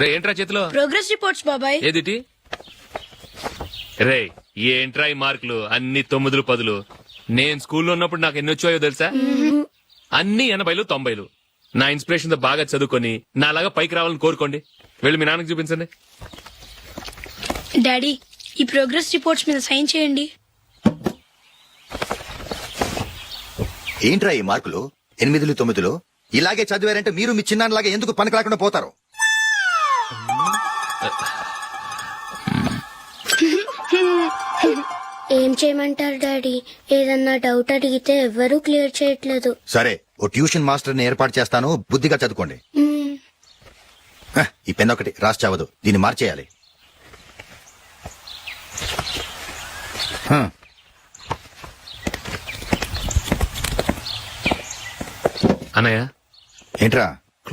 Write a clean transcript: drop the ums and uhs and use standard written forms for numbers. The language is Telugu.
రే ఏంట్రా చేతిలో ప్రోగ్రెస్ రిపోర్ట్స్ బాబాయ్. ఏదిటి? రే ఏంట్రా ఈ మార్కులు అన్ని 9, 10? నేను స్కూల్లో ఉన్నప్పుడు నాకు ఎన్ని వచ్చాయో తెలుసా? అన్ని 80, 90. నా ఇన్స్పిరేషన్ తో బాగా చదువుకొని నాలాగా పైకి రావాలని కోరుకోండి. వెళ్ళి మీ నాన్నకి చూపించండి. డాడీ ఈ ప్రోగ్రెస్ రిపోర్ట్స్ మీద సైన్ చేయండి. ఏంట్రా ఈ మార్కులు 8, 9? ఇలాగే చదివారంటే మీరు మీ చిన్నాన్నలాగా ఎందుకు పనికి రాకుండా పోతారు? ఏం చేయమంటారు డాడీ? ఏదన్నా డౌట్ అడిగితే ఎవ్వరూ క్లియర్ చేయట్లేదు. సరే ఓ ట్యూషన్ మాస్టర్ ని ఏర్పాటు చేస్తాను, బుద్ధిగా చదువుకోండి. ఈ పెన్ ఒకటి రాసి చావదు, దీన్ని మార్చేయాలి. అన్నయ్య ఏంట్రా